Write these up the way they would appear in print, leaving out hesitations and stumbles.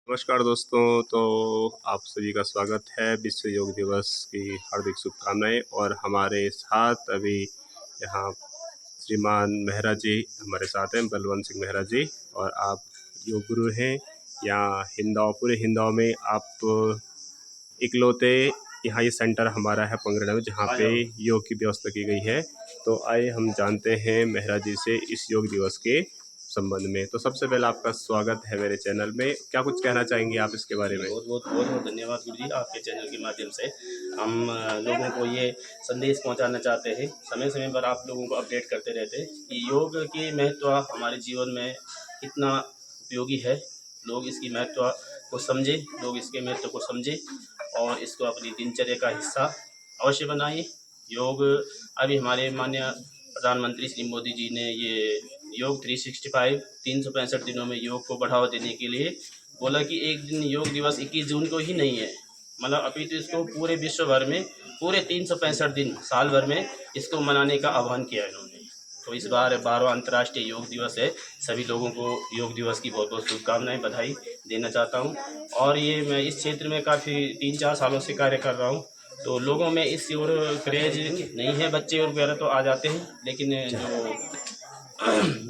नमस्कार दोस्तों। तो आप सभी का स्वागत है। विश्व योग दिवस की हार्दिक शुभकामनाएं। और हमारे साथ अभी यहाँ श्रीमान मेहरा जी हमारे साथ हैं, बलवंत सिंह मेहरा जी। और आप योग गुरु हैं। यहाँ हिंदौर, पूरे हिंदौर में आप इकलौते यहाँ ये सेंटर हमारा है पंगरेड़ा में, जहाँ पे योग की व्यवस्था की गई है। तो आइए हम जानते हैं मेहरा जी से इस योग दिवस के संबंध में। तो सबसे पहले आपका स्वागत है मेरे चैनल में। क्या कुछ कहना चाहेंगे आप इसके बारे में? बहुत धन्यवाद गुरु जी। आपके चैनल के माध्यम से हम लोगों को ये संदेश पहुंचाना चाहते हैं। समय समय पर आप लोगों को अपडेट करते रहते हैं कि योग की महत्व हमारे जीवन में कितना उपयोगी है। लोग इसकी महत्व को समझें, लोग इसके महत्व को समझें और इसको अपनी दिनचर्या का हिस्सा अवश्य बनाइए। योग अभी हमारे माननीय प्रधानमंत्री श्री मोदी जी ने ये योग 365 365 दिनों में योग को बढ़ावा देने के लिए बोला कि एक दिन योग दिवस 21 जून को ही नहीं है, मतलब अभी तो इसको पूरे विश्व भर में पूरे 365 दिन साल भर में इसको मनाने का आह्वान किया है इन्होंने। तो इस बार 12वां अंतर्राष्ट्रीय योग दिवस है। सभी लोगों को योग दिवस की बहुत बहुत शुभकामनाएं, बधाई देना चाहता हूं। और ये मैं इस क्षेत्र में काफ़ी 3-4 सालों से कार्य कर रहा हूं, तो लोगों में इस ओर क्रेज नहीं है। बच्चे और वगैरह तो आ जाते हैं, लेकिन जो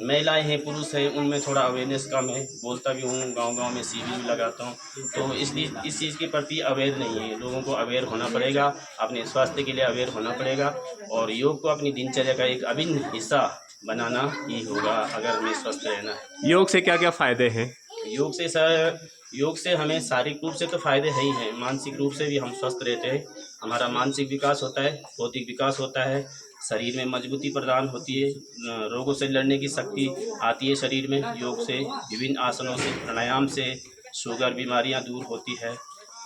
महिलाएं हैं, पुरुष हैं, उनमें थोड़ा अवेयरनेस कम है। बोलता भी हूँ, गांव-गांव में शिविर भी लगाता हूँ, तो इसलिए इस चीज़ के प्रति अवेयर नहीं है। लोगों को अवेयर होना पड़ेगा, अपने स्वास्थ्य के लिए अवेयर होना पड़ेगा और योग को अपनी दिनचर्या का एक अभिन्न हिस्सा बनाना ही होगा अगर हमें स्वस्थ रहना है। योग से क्या क्या फायदे हैं? योग से हमें शारीरिक रूप से तो फायदे है ही हैं, मानसिक रूप से भी हम स्वस्थ रहते हैं। हमारा मानसिक विकास होता है, बौद्धिक विकास होता है, शरीर में मजबूती प्रदान होती है, रोगों से लड़ने की शक्ति आती है शरीर में। योग से, विभिन्न आसनों से, प्राणायाम से शुगर बीमारियां दूर होती है,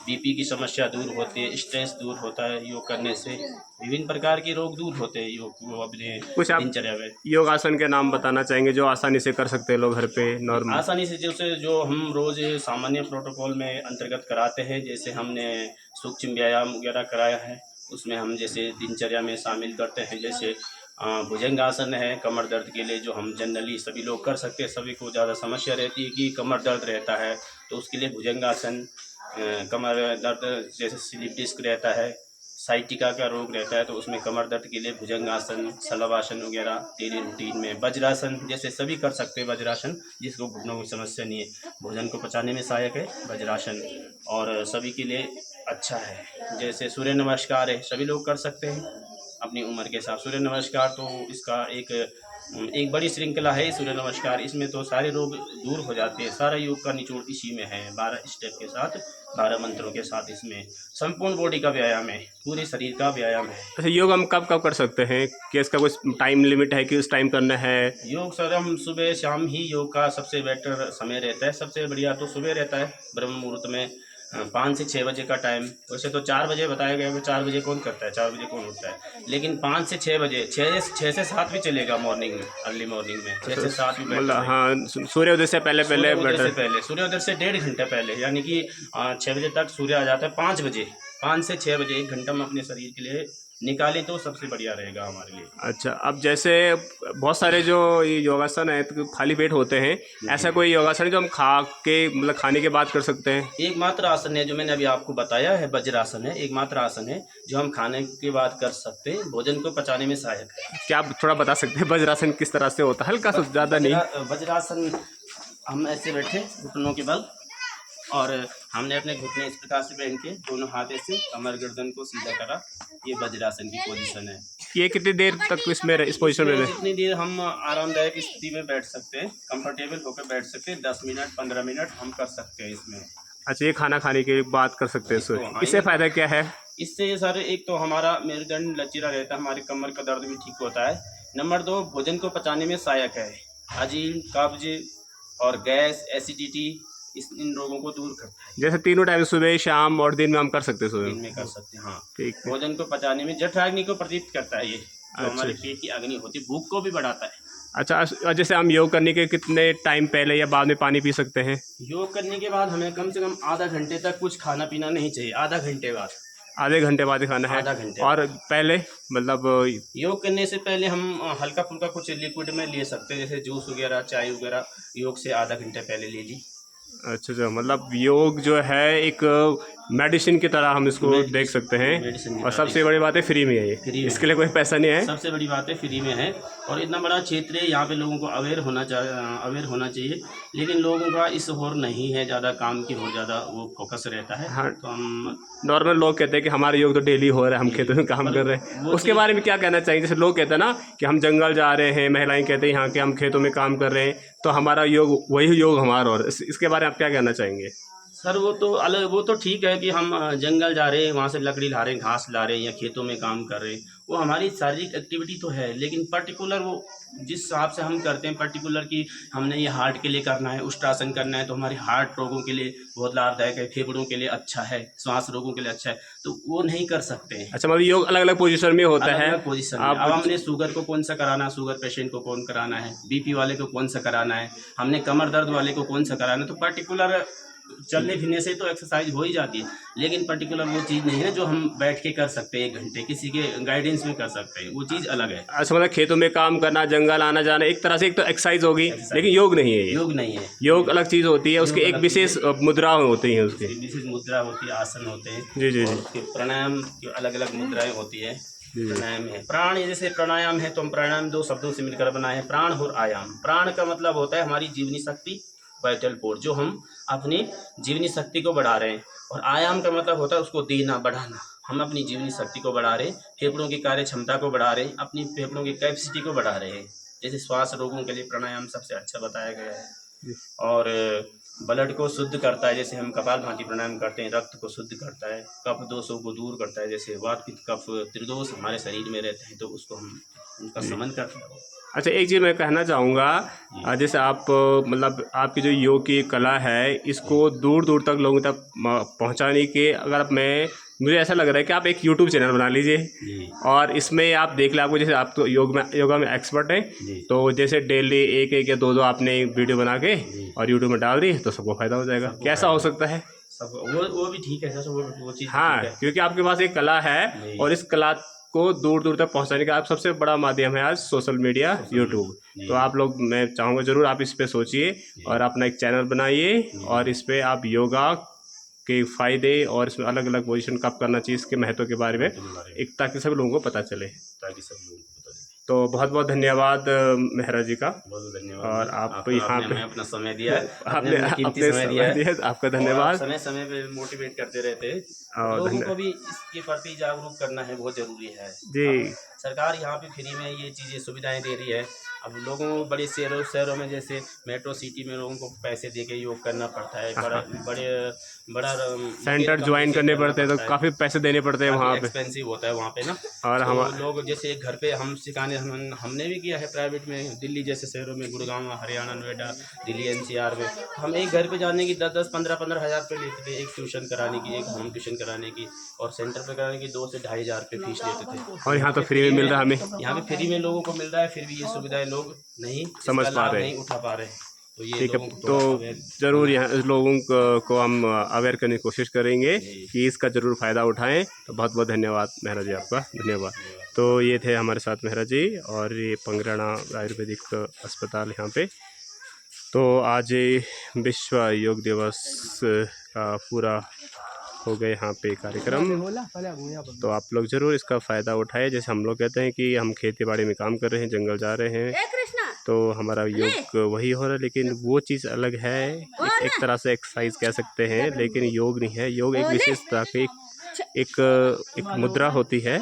बीपी की समस्या दूर होती है, स्ट्रेस दूर होता है। योग करने से विभिन्न प्रकार के रोग दूर होते हैं योग को अपने कुछ आप दिनचर्या में। योगासन के नाम बताना चाहेंगे जो आसानी से कर सकते हैं लोग घर पे नॉर्मल? आसानी से जो हम रोज़ सामान्य प्रोटोकॉल में अंतर्गत कराते हैं, जैसे हमने सूक्ष्म व्यायाम वगैरह कराया है, उसमें हम जैसे दिनचर्या में शामिल करते हैं। जैसे भुजंगासन है कमर दर्द के लिए, जो हम जनरली सभी लोग कर सकते हैं। सभी को ज़्यादा समस्या रहती है कि कमर दर्द रहता है, तो उसके लिए भुजंगासन। कमर दर्द जैसे स्लिप डिस्क रहता है, साइटिका का रोग रहता है, तो उसमें कमर दर्द के लिए भुजंगासन, शलभासन वगैरह डेली रूटीन में। वज्रासन जैसे सभी कर सकते हैं, वज्रासन जिसको घुटनों की समस्या नहीं है, भोजन को पचाने में सहायक है वज्रासन और सभी के लिए अच्छा है। जैसे सूर्य नमस्कार है, सभी लोग कर सकते हैं अपनी उम्र के साथ। सूर्य नमस्कार तो इसका एक बड़ी श्रृंखला है सूर्य नमस्कार। इसमें तो सारे रोग दूर हो जाते हैं। सारा योग का निचोड़ इसी में है, 12 स्टेप के साथ, 12 मंत्रों के साथ। इसमें संपूर्ण बॉडी का व्यायाम है, पूरे शरीर का व्यायाम है। अच्छा, योग हम कब कब कर सकते हैं? कि इसका कुछ टाइम लिमिट है कि उस टाइम करना है? योग सर, हम सुबह शाम ही योग का सबसे बेटर समय रहता है। सबसे बढ़िया तो सुबह रहता है, ब्रह्म मुहूर्त में 5 से 6 बजे का टाइम। वैसे तो 4 बजे बताया गया है, 4 बजे कौन करता है, 4 बजे कौन उठता है, लेकिन 5 से 6 बजे, 6 से 7 भी चलेगा मॉर्निंग में, अर्ली मॉर्निंग में 6 से 7 भी बैठ मतलब जाएगा। हाँ, सूर्योदय से पहले पहले सूर्योदय से बेटर। पहले, सूर्योदय से 1.5 घंटे पहले, यानी कि 6 बजे तक सूर्य आ जाता है। 5 बजे, 5 से 6 बजे 1 घंटा हम अपने शरीर के लिए निकालें तो सबसे बढ़िया रहेगा हमारे लिए। अच्छा, अब जैसे बहुत सारे जो ये योगासन है तो खाली पेट होते हैं, ऐसा कोई योगासन है जो हम खा के मतलब खाने के बाद कर सकते हैं? एकमात्र आसन है जो मैंने अभी आपको बताया है, वज्रासन है। एकमात्र आसन है जो हम खाने के बाद कर सकते हैं, भोजन को पचाने में सहायक है। क्या आप थोड़ा बता सकते हैं वज्रासन किस तरह से होता है? हल्का सा, ज़्यादा नहीं। वज्रासन, हम ऐसे बैठे घुटनों के बल, और हमने अपने घुटने इस प्रकार से पहन के दोनों हाथ ऐसे कमर गर्दन को सीधा करा। ये वज्रासन की पोजीशन है। ये कितनी देर तक इसमें इस पोजीशन में जितनी देर हम आरामदायक स्थिति में बैठ सकते हैं, कंफर्टेबल होकर बैठ सकते हैं, 10 मिनट 15 मिनट हम कर सकते हैं इसमें। अच्छा, ये खाना खाने के बाद कर सकते हैं तो हाँ, इससे फ़ायदा क्या है? इससे सर, एक तो हमारा मेरुदंड लचीला रहता है, हमारी कमर का दर्द भी ठीक होता है। नंबर 2, भोजन को पचाने में सहायक है। अजीम, कब्ज और गैस, एसिडिटी, इन रोगों को दूर करता है। जैसे तीनों टाइम सुबह शाम और दिन में हम कर सकते हैं? दिन सुबह में कर सकते हैं, हाँ। ठीक है। भोजन को पचाने में जठराग्नि को प्रदीप्त करता है ये, जो अच्छा। हमारे पेट की अग्नि होती है, भूख को भी बढ़ाता है। अच्छा, जैसे हम योग करने के कितने टाइम पहले या बाद में पानी पी सकते हैं? योग करने के बाद हमें कम से कम आधा घंटे तक कुछ खाना पीना नहीं चाहिए। आधा घंटे बाद, आधे घंटे बाद ही खाना है? आधा घंटे और पहले मतलब योग करने से पहले हम हल्का फुल्का कुछ लिक्विड में ले सकते हैं, जैसे जूस वगैरह, चाय वगैरह। योग से आधा घंटे पहले ले ली, अच्छा, मतलब योग जो है एक मेडिसिन की तरह हम इसको देख सकते हैं। मेडिसिन की और तरह सबसे बड़ी बात है फ्री में है ये, फ्री में इसके लिए कोई पैसा नहीं है। सबसे बड़ी बात है फ्री में है। और इतना बड़ा क्षेत्र है, यहाँ पे लोगों को अवेयर होना चाहिए। लेकिन लोगों का इस ओर नहीं है ज़्यादा, काम की ओर ज़्यादा वो फोकस रहता है। हाँ, तो हम नॉर्मल लोग कहते हैं कि हमारे योग तो डेली हो रहा है, हम खेतों में काम कर रहे हैं, वो उसके चीज़ बारे में क्या कहना चाहिए? जैसे लोग कहते हैं ना कि हम जंगल जा रहे हैं, महिलाएं कहते हैं यहाँ के हम खेतों में काम कर रहे हैं, तो हमारा योग वही योग हमारा, और इसके बारे में आप क्या कहना चाहेंगे? सर वो तो अलग, वो तो ठीक है कि हम जंगल जा रहे हैं, वहाँ से लकड़ी ला रहे हैं, घास ला रहे हैं, या खेतों में काम कर रहे हैं, वो हमारी शारीरिक एक्टिविटी तो है। लेकिन पर्टिकुलर वो जिस हिसाब से हम करते हैं पर्टिकुलर कि हमने ये हार्ट के लिए करना है, उष्ट्रासन करना है, तो हमारे हार्ट रोगों के लिए बहुत लाभदायक है, फेफड़ों के लिए अच्छा है, श्वास रोगों के लिए अच्छा है, तो वो नहीं कर सकते हैं। अच्छा, मतलब योग अलग अलग पोजीशन में होता है। अलग पोजीशन में। आप अब हमने शुगर को कौन सा कराना, शुगर पेशेंट को कौन कराना है, बीपी वाले को कौन सा कराना है, हमने कमर दर्द वाले को कौन सा कराना है, तो पर्टिकुलर चलने फिरने से तो एक्सरसाइज हो ही जाती है। लेकिन पर्टिकुलर वो चीज़ नहीं है जो हम बैठ के कर सकते हैं 1 घंटे, किसी के गाइडेंस में कर सकते हैं, वो चीज़ अलग है। अच्छा, मतलब खेतों में काम करना, जंगल आना जाना, एक तरह से एक तो एक्सरसाइज होगी, लेकिन योग नहीं है ये। योग नहीं है, योग अलग चीज़ होती है, उसकी योग एक अलग विशेष मुद्रा होती है उसकी। विशेष मुद्रा होती है, आसन होते हैं। जी जी और जी उसके प्राणायाम की अलग अलग मुद्राएं होती है। जी। प्राणायाम है, प्राण जैसे प्राणायाम है, तो हम प्राणायाम 2 शब्दों से मिलकर बनाए हैं, प्राण और आयाम। प्राण का मतलब होता है हमारी जीवनी शक्ति, वाइटल फोर्स, जो हम अपनी जीवनी शक्ति को बढ़ा रहे हैं। और आयाम का मतलब होता है उसको देना, बढ़ाना। हम अपनी जीवनी शक्ति को बढ़ा रहे हैं, फेफड़ों की कार्य क्षमता को बढ़ा रहे हैं, अपनी फेफड़ों की कैपेसिटी को बढ़ा रहे हैं। जैसे श्वास रोगों के लिए प्राणायाम सबसे अच्छा बताया गया है। जी। और ब्लड को शुद्ध करता है, जैसे हम कपालभाति प्राणायाम करते हैं, रक्त को शुद्ध करता है, कफ दोषों को दूर करता है, जैसे वात पित्त कफ त्रिदोष हमारे शरीर में रहते हैं, तो उसको हम उनका समन करते हैं। अच्छा, एक चीज़ मैं कहना चाहूँगा, जैसे आप मतलब आपकी जो योग की कला है, इसको दूर दूर तक लोगों तक पहुँचाने के, अगर मुझे ऐसा लग रहा है कि आप एक यूट्यूब चैनल बना लीजिए, और इसमें आप देख लें, आपको जैसे आप तो योगा में एक्सपर्ट हैं, तो जैसे डेली एक एक या दो दो आपने वीडियो बना के और यूट्यूब में डाल दी, तो सबको फ़ायदा हो जाएगा। कैसा हो सकता है? सब वो भी ठीक है सर, वो चीज़ हाँ, क्योंकि आपके पास एक कला है, और इस कला को दूर दूर तक पहुंचाने का आप सबसे बड़ा माध्यम है आज सोशल मीडिया, यूट्यूब। तो आप लोग, मैं चाहूँगा ज़रूर आप इस पे सोचिए और अपना एक चैनल बनाइए, और इस पे आप योगा के फ़ायदे और इसमें अलग अलग पोजीशन कब करना चाहिए, इसके महत्व के बारे में एक, ताकि सभी लोगों को पता चले। तो बहुत बहुत धन्यवाद मेहरा जी का, बहुत धन्यवाद। और आप यहाँ पे अपना समय दिया, आपने अपने समय दिया, आपका धन्यवाद। समय समय पे मोटिवेट करते रहते हैं, लोगों को भी इसके प्रति जागरूक करना है, बहुत जरूरी है जी। सरकार यहाँ पे फ्री में ये चीज़ें सुविधाएं दे रही है। अब लोगों को बड़े शहरों में, जैसे मेट्रो सिटी में, लोगों को पैसे दे के योग करना पड़ता है, बड़ा सेंटर ज्वाइन करने पड़ते हैं, तो काफ़ी पैसे देने पड़ते हैं, वहाँ पे एक्सपेंसिव होता है वहाँ पे ना। और तो हम लोग जैसे घर पे हम सिखाने, हमने भी किया है प्राइवेट में, दिल्ली जैसे शहरों में, गुड़गांव, हरियाणा, नोएडा, दिल्ली NCR में, हम एक घर पे जाने की 10-10, 15-15 हज़ार रुपये लेते थे, एक ट्यूशन कराने की, एक होम ट्यूशन कराने की, और सेंटर पे कराने की 2 से 2.5 हज़ार रुपये फीस लेते थे। और यहाँ तो फ्री में मिल रहा है हमें, यहाँ पे फ्री में लोगों को मिल रहा है, फिर भी ये सुविधाएं लोग नहीं समझ पा रहे, नहीं उठा पा रहे। तो ये ठीक है, तो ज़रूर यहाँ लोगों को हम अवेयर करने की कोशिश करेंगे कि इसका ज़रूर फ़ायदा उठाएं। तो बहुत बहुत धन्यवाद मेहरा जी, आपका धन्यवाद। तो ये थे हमारे साथ मेहरा जी, और ये पंगराना आयुर्वेदिक अस्पताल यहाँ पे। तो आज विश्व योग दिवस का पूरा हो गए यहाँ पे कार्यक्रम, तो आप लोग ज़रूर इसका फ़ायदा उठाएं। जैसे हम लोग कहते हैं कि हम खेती बाड़ी में काम कर रहे हैं, जंगल जा रहे हैं, तो हमारा योग वही हो रहा है, लेकिन वो चीज़ अलग है, एक तरह से एक्सरसाइज कह सकते हैं, लेकिन योग नहीं है। योग एक विशेष तरह की एक मुद्रा होती है,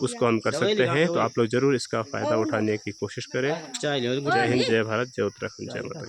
उसको हम कर सकते हैं। तो आप लोग ज़रूर इसका फ़ायदा उठाने की कोशिश करें। जय हिंद, जय भारत, जय उत्तराखंड, जय माता।